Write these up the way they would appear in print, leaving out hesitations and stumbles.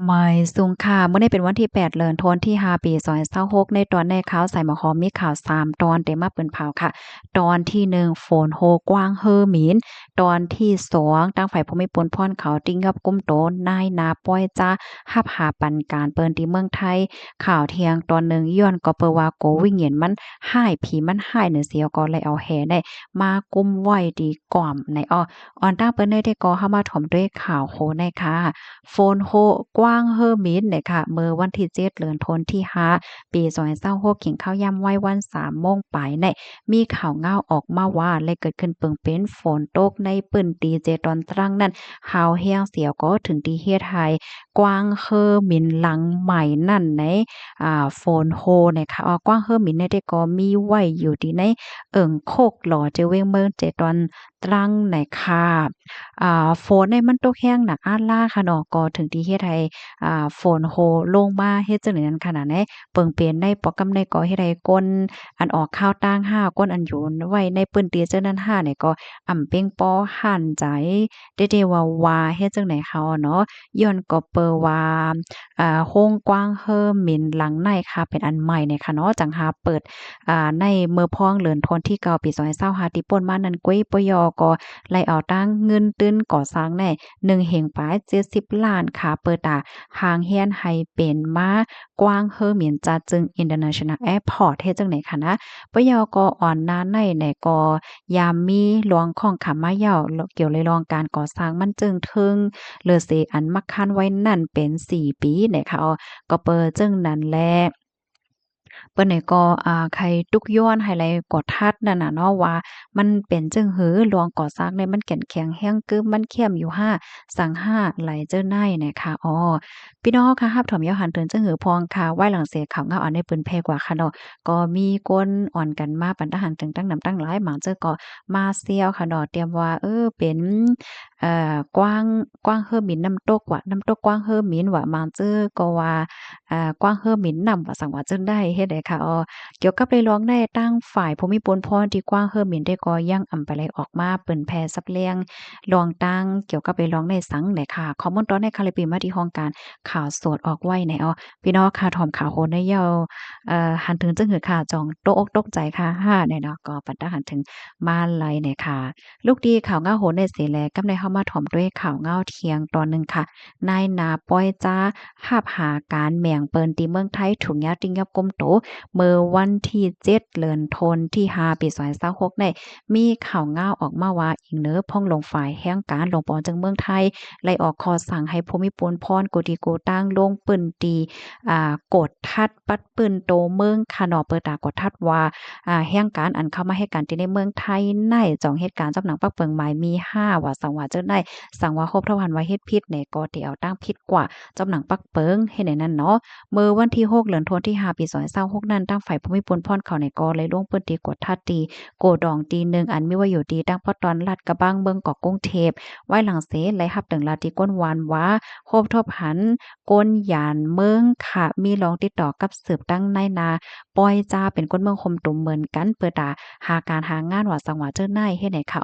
ไม่สูงค่ะเมื่อนี้เป็นวันที่8เดือนธันวาคมที่5ปี2026ในตอนในข่าวใส่หมอหอมมีข่าว3ตอนเต็มมาเปิ้นเผาค่ะตอนที่1ฝนโฮกว้างเฮอหมินตอนที่2ทางฝ่ายภูมิพลพรเขาติ้งกับกุมโตนายนาป้อยจ้าหับหาปันการเปิ้นที่เมืองไทยข่าวเที่ยงตอนหนึ่งย้อนก็เปนว่าโกวิงเหยียนมันหายผีมันหายเนือเสียวก็เลยเอาแหได้มากุมไว้ดีก่อมในออนตั้งเปิ้นได้ก็เข้ามาถมด้วยข่าวโหในค่ะ โฟนโฮกว้างเฮอมินเนี่ยค่ะเมื่อวันที่7เดือนธันวาคมที่5ปี2026กินข้าวยามไหว้วัน3โมงปลายเนี่ยมีข่าวง่าวออกมาว่าเลยเกิดขึ้นเปิงเป็นฝนตกในปื้นตีเจตอนตรังนั้นหาวแฮงเสียวก็ถึงที่เฮ็ดให้กว้างเฮอมินหลังใหม่นั่นในโฟนโฮเนี่ยค่ะกว้างเฮอมินเนี่ยได้ก็มีไว้อยู่ที่ในโคกหล่อเจเวงเมืองเจตอนตรังในค่ะฝนเนี่ยมันตกแห้งหนักอาดล่าค่ะเนาะก็ถึงที่เฮ็ดให้ฝนโฮลงมาเฮ็ดจังได๋นั้นขนาดไหนเปิงเปลี่ยนในปอกกำในก็เฮ็ดให้ก้นอันออกข้าวต่างห้าก้นอันอยู่ไว้ในปื้นเตียเจ้านั้นห้าเนี่ยก็เป้งปอหั่นใจเดๆว่าเฮ็ดจังได๋เขาอะเนาะย้อนก็เปอว่าโฮงกว้างเฮ่อหมินหลังในค่ะเป็นอันใหม่เนี่ยค่ะเนาะจังหาเปิดในเมื่อพ้องเดือนธันวาคมที่9ปี2025ที่ป่นมานั้นกุ้ยปยก็ไล่เอาตั้งเงินตื้นก่อสร้างแน่1เฮงปลาย70ล้านค่ะเปิดหางเฮียนให้เป็นมากว้างเฮ่อเหมียนจาจึง International Airport เฮ็ดจังได๋ค่ะนะปยก็อ่อนนาในในก็ยามมีหลวงของขามมาเหย้าเกี่ยวเลยรองการก่อสร้างมันจึงถึงเลอเสอันมักคันไว้นั่นเป็น4ปีเนี่ยค่ะก็เปิดจึงนั้นแล เปิ้นนี่ก็ไขตุกย้อนให้ไหลกดทัดนั่นน่ะเนาะว่ามันเป็นจังหือหลวงก่อสร้างเนี่ยมันแก่นแข็งแรงกึมมันเข้มอยู่ห้าสังห้าไหลเจ้อในน่ะค่ะพี่น้องค่ะรับถมยาวหันถึงจังหือพองค่ะไว้หลังเสข่าวเงาอันในปืนแพกว่าค่ะเนาะก็มีคนอ่อนกันมาปันทหารถึงตั้งนำตั้งหลายหมางเจอก็มาเซียวค่ะเนาะเตรียมว่าเป็นกว้างเฮอหมินน้ำตกว่ะน้ำตกกว้างเฮอหมินว่ะหมางเจอก็ว่ากว้างเฮอหมินนำว่าสังว่าจึงได้เฮ็ดได้ค่ะเกี่ยวกับเรื่องได้ตั้งฝ่ายภูมิพลพรที่กว้างเฮอหมินได้ก็ยังไปไลออกมาเปิ้นแผ่ซับเลียงรองตั้งเกี่ยวกับไปร้องในสังไหนค่ะข้อมูลตอนในคาลิปีมาที่ห้องการข่าวสดออกไว้ในพี่น้องค่ะถอมข่าวโหนในเยาหันถึงจึงหือค่ะจองตกอกตกใจค่ะเนี่ยเนาะก็ปัดหันถึงมาไลเนี่ยค่ะลูกดีข่าวเงาโหนในเสแลกำในเฮามาถ่อมด้วยข่าวเงาเที่ยงตอนหนึ่งค่ะนายนาป้อยจ้าหาบหาการแหม่งเปิ้นที่เมืองไทยถุงยาติงยับกลมโต เมื่อวันที่7เดือนธันวาคมที่5ปี2026ได้มีข่าวง่าวออกมาว่าอิงเนอพ่องลงฝ่ายแห่งการลงปอนจังเมืองไทยไล่ออกคอสั่งให้ภูมิพลพรโกติโกตั้งลงปืนตีกดทัดปัดปืนโตเมืองคานอเปิดตากดทัดว่าแห่งการอันเข้ามาให้การที่ในเมืองไทยในจ่องเหตุการณ์จำหนังปักเปิงหมายมี5ว่าสังว่าเจ้าได้สังว่าครบทวันว่าเฮ็ดผิดในก็ที่เอาตั้งผิดกว่าจำหนังปักเปิงเฮ็ดในนั้นเนาะ เมื่อวันที่6เดือนธันวาคมที่5ปี2026นั้นทางฝ่ายภูมิพลพรเขาในก็เลยลงพื้นที่กดทัดตีโกดองตีหนึ่งอันมีไว้อยู่ดีตั้งพอตอนลาดกระบังเมืองเกาะกรุงเทพไว้หลังเสไล่รับถึงลาที่ก้นวานว่าโคบทบหันก้นหยานเมืองค่ะมีรองติดต่อกับสืบตั้งในนาปอยจ้าเป็นก้นเมืองคมตุ่มเหมือนกันเปิดหาการหางานว่าสังว่าเจ้าหน้าเฮ็ดไหนค่ะ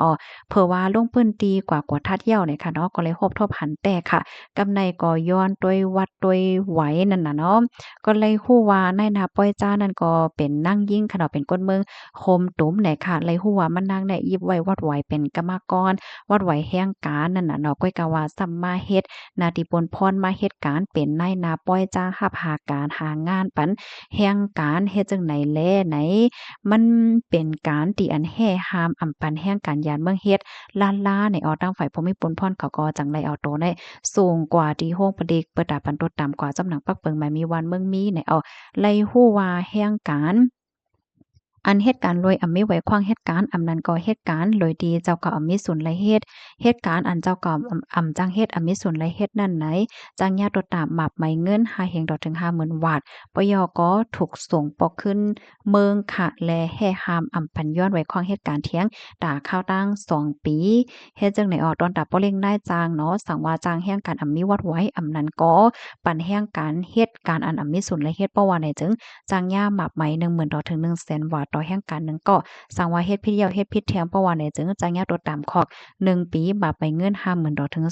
เผื่อว่าลงพื้นที่กว่ากดทัดเหี่ยวเนี่ยค่ะเนาะก็เลยโคบทบหันแต่ค่ะกำในก็ย้อนด้วยวัดด้วยไหวนั่นน่ะเนาะ ก็เลยฮู้ว่านายนาป้อยจ้านั่นก็เป็นนางยิ่งค่ะเนาะเป็นคนเมืองโคมตุ๋มเนี่ยค่ะเลยฮู้ว่ามันนางเนี่ยยิบไว้วัดไหวเป็นกรรมกรวัดไหวแห่งการนั่นน่ะเนาะก้อยก็ว่าซัมมาเฮ็ดนาติพลพรมาเฮ็ดการเป็นนายนาป้อยจ้ารับหาการหางานปันแห่งการเฮ็ดจังไหนแลไหนมันเป็นการที่อันแห่ห้ามปันแห่งการยานเมืองเฮ็ดล้าๆในตั้งฝ่ายภูมิพลพรเขาก็จังไดเอาโตได้ สูงกว่าที่โฮงประดิกประดาปันตดต่ำกว่าจำหนังปักเปิงหมายมีวันเมืองมีไหนไล่ฮู้ว่าแห่งการอันเหตุการณ์รวยมีไว้ขว้างเหตุการณ์นั้นก็เหตุการณ์โดยดีเจ้าก็มีส่วนหลายเหตุการณ์อันเจ้าก็จังเฮ็ดมีส่วนหลายเฮ็ดนั่นไหนจังญาตดตามหมาบไหมเงินหาเฮงดอกถึง50,000 บาทปยก็ถูกส่งปอกขึ้นเมืองค่ะแลแห่หามปันย้อนไว้ขว้างเหตุการณ์เที่ยงด่าข้าวตั้ง2 ปีเฮ็ดจังไหนตอนดับบ่เร่งได้จางเนาะสังว่าจางแห่งการมีวัดไว้นั้นก็ปันแห่งการเฮ็ดการอันมีส่วนหลายเฮ็ดเพราะว่าไหนจึง จางย่าหมับไหม10,000ต่อถึง100,000 บาท ต่อแห่งการหนึ่งก็สังว่าเฮ็ดผิดเหี่ยวเฮ็ดผิดเทียงเพราะว่าไหนจึงจะยาตัวตามคอก1ปีปรับไปเงิน50,000ดอกถึง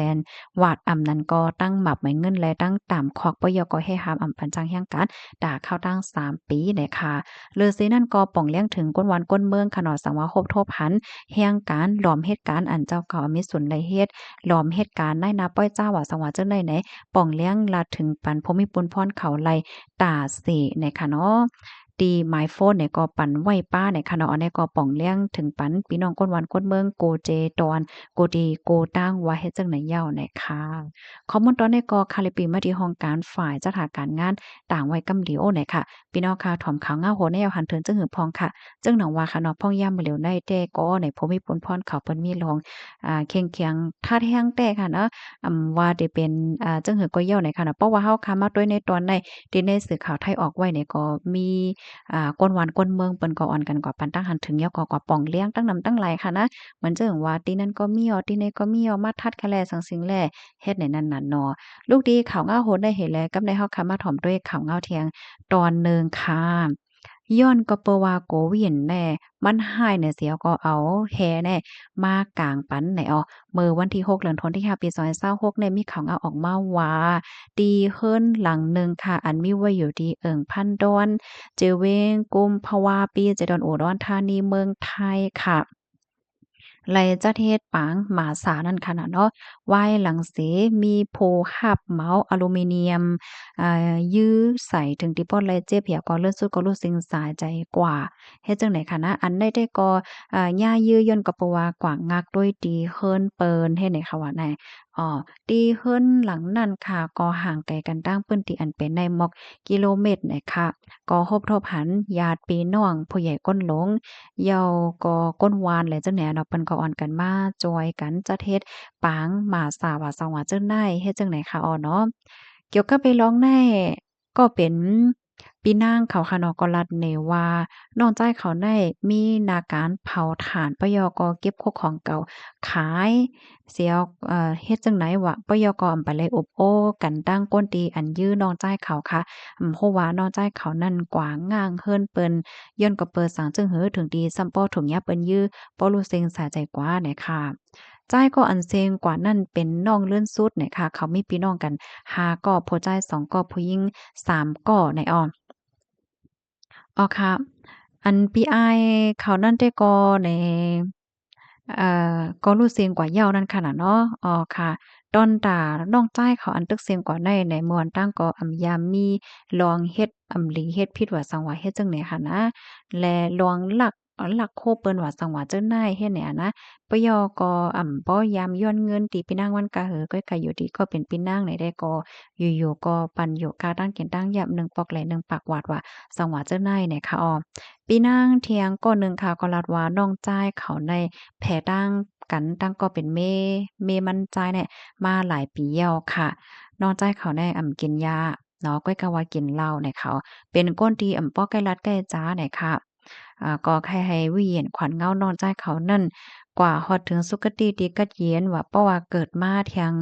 200,000วาดอำนั้นก็ตั้งหมับไปเงินและตั้งตามคอกปยก็ให้หามอำพันจังแห่งการด่าเข้าตั้ง3ปีเลยค่ะเลอซีนั่นก็ป่องเลี้ยงถึงก้นวันก้นเมืองขนอสังว่าคบทบหันแห่งการหลอมเหตุการณ์อันเจ้าเก่ามีส่วนในเฮ็ดหลอมเหตุการณ์ในนาป้อยเจ้าว่าสังว่าเจ้าไหนป่องเลี้ยงลาถึงปันพมิปุนพรเขาไลตาเสในค่ะเนาะตีไมโฟนเนี่ยก็ปันไหวป้าในค่ะเนาะอันนี้ก็ป่องเลี้ยงถึงปันพี่น้องก้นวันก้นเมืองโกเจตอนโกดีโกตั้งว่าเฮ็ดจังไหนเย้านะคะข้อมูลตอนนี้ก็คาลิปีมาที่ห้องการฝ่ายจัดหาการงานต่างไว้กำเหลียวไหนค่ะพี่น้องค่ะถ่อมขาวเงาโหในเอาหันเถินจึงหือพองค่ะจึงหนังว่าค่ะเนาะพ่องย่ำมื้อเหลียวในแต่ก็ในพมิปุนพรเขาเปิ้นมีลองเคียงเคียงท่าแท้งแต่ค่ะเนาะว่าได้เป็นจังหือก็เย้าในค่ะเนาะเพราะว่าเฮาคามาด้วยในตอนในที่ในสื่อข่าวไทยออกไว้เนี่ยก็มีก้นหวานก้นเมืองเปิ้นก็อ่อนกันกว่าปันตั้งหันถึงเยาะกว่าป่องเลี้ยงตั้งนำตั้งหลายค่ะนะเหมือนจังว่าที่นั่นก็มีอ้อที่นี่ก็มีอ้อมาทัดคะแลสังสิงแลเฮ็ดในนั้นน่ะเนาะลูกดีข่าวเงาโหนได้เห็นแล้วกับในเฮาคามาถ่อมด้วยข่าวเงาเที่ยงตอนหนึ่งค่ะย้อนก็เปว่าโกเวียนแน่มันหายเนี่ยเสียก็เอาแฮแน่มากลางปันไหนอ้อมื้อวันที่6เดือนธันวาคมปี2026เนี่ยมีข่าวเงาออกมาว่าตีเฮิรนหลังหนึ่งค่ะอันมีไว้อยู่ที่เอิงพันดอนเจอเวงกุมภาวาปีเจดอนอุดรธานีเมืองไทยค่ะไลจัดเฮ็ดปางหมาสานั่นค่ะน่ะเนาะไหว้หลังเสมีโพหับเหมาอลูมิเนียมยื้อใส่ถึงที่ป้อนไลเจ็บเหี่ยก็เลือดสุดก็รู้สึงสาใจกว่าเฮ็ดจังได๋คะนะอันได้ก็ย่ายื้อย่นก็เพราะว่ากว่างักด้วยตีเฮิรนเปินเฮ็ดให้เขาว่าแน่ตีเฮิรนหลังนั้นค่ะก็ห่างไกลกันตั้งเปิ้นที่อันเป็นในหมอกกิโลเมตรนะคะก็ฮบทบหันญาติพี่น้องผู้ใหญ่ก้นหลง เหย้าก็ก้นวานแหละจังแหน่เนาะเปิ้นก็อ่อนกันมาจอยกันจัดเฮ็ดปางหมาสาว่าสังว่าจั่งใดเฮ็ดจั่งใดคะอ้อเนาะเกี่ยวกับไปร้องในก็เป็นปีนางเขาค่ะเนาะก็รัดเนว่าน้องจ้ายเขาได้มีนาการเผาถ่านปะยอก็เก็บคกของเก่าขายเสียเฮ็ดจั่งไหนวะปะยอก็อำไปเลยอบโอ้กันตั้งก้นตีอันยื้อน้องจ้ายเขาค่ะเพราะว่าน้องจ้ายเขานั่นกว่าง้างเฮิรนเปิ้น ย้อนก็เปิดสางจึงเหือถึงดีซัมป้อถุงยาเปิ้นยื้อป้อรู้เซ็งสาใจกว่าเนี่ยค่ะจ้ายก็อันเซงกว่านั่นเป็นน้องเลื่อนสุดเนี่ยค่ะเขามีพี่น้องกัน5ก็ผู้ชาย2ก็ผู้หญิง3ก็ในอ้ออ้อค่ะอันพี่อ้ายเขานั่นแต่ก็ในก็รู้เสียงกว่าเหย้านั่นค่ะน่ะเนาะอ๋อค่ะดอนตาน้องจ้ายเขาอันตึกเสียงกว่าในม่วนตั้งก็อำยามมีลองเฮ็ดอำลีเฮ็ดผิดว่าสังว่าเฮ็ดจั่งใดหั้นนะและลองลักลักโคเปิ้นว่าสังว่าจั่งใดเฮ็ดแหนอะนะปะยอก็บ่ยามย้อนเงินติพี่นางมันกะเหอก้อยกะอยู่ดีก็เป็นพี่นางไหนได้ก็อยู่ๆก็ปันอยู่กาตั้งกินตั้งยับหนึ่งปอกแหลหนึ่งปากหวาดว่าสังว่าจั่งใดเนี่ยค่ะอ้อพี่นางเถียงก็หนึ่งค่ะก็ลัดว่าน้องจ้ายเขาใน แผ่ตั้งกันตั้งก็เป็นเมมันใจเนี่ยมาหลายปีแล้วค่ะนอกใจเขาได้กินยาเนาะก้อยกะว่ากินเหล้าเนี่ยเขาเป็นก้นที่ป้อใกล้รัดใกล้จ้าเนี่ยค่ะก็ให้วิเวียนขวัญเงานอนใจเขานั่นกว่าฮอดถึงสุคติติกัดเยียนว่าเพราะว่าเกิดมาเทียง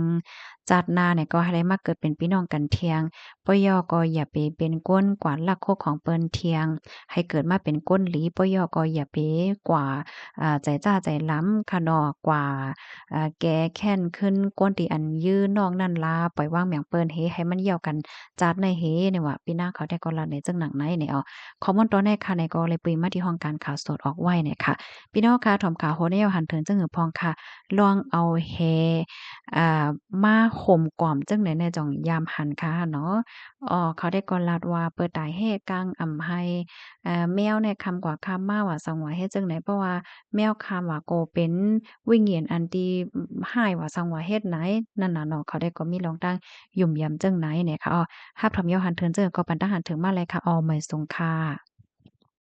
จัดนาเนี่ยก็ให้ได้มาเกิดเป็นพี่น้องกันเทียงปยก็อย่าไปเป็นก้นกวาดลักโคกของเปิ้นเทียงให้เกิดมาเป็นก้นหลีปยก็อย่าไปกว่า ใจจ้าใจล้ำค่ะเนาะกว่าแก้แค้นขึ้นกวนตีอันยื้อนอกนั่นล่ะปล่อยวางแหมงเปิ้นเฮให้มันเหี่ยวกันจัดในเฮเนี่ยว่าพี่นางเขาได้ก็ละในจังหนังไหนเนี่ยอ้อข้อมูลตอนแรกค่ะในก็เลยปริมาที่ห้องการข่าวสดออกไว้เนี่ยค่ะพี่น้องค่ะถ่อมข่าวโฮแนวหันเถิงจังหือพองค่ะลองเอาแฮอ่มาห่มกล่อมจังไหนในจ่องยามหันค่ะเนาะเขาได้ก็ลัดว่าเปิดตายแฮกลางอำไห้แมวเนี่ยคำกว่าคำมาว่าสังว่าเฮ็ดจังไหนเพราะว่า แมวคำว่าโกเป็นวิญญาณอันที่หายว่าสังว่าเฮ็ดไหนนั่นน่ะเนาะเขาได้ก็มีลองตั้งยุ่มยำจั่งไหนเนี่ยค่ะอ้อฮับทำยอหันเทินเจอก็ปันตาหันถึงมาเลยค่ะอ้อไม่ทรงค่ะ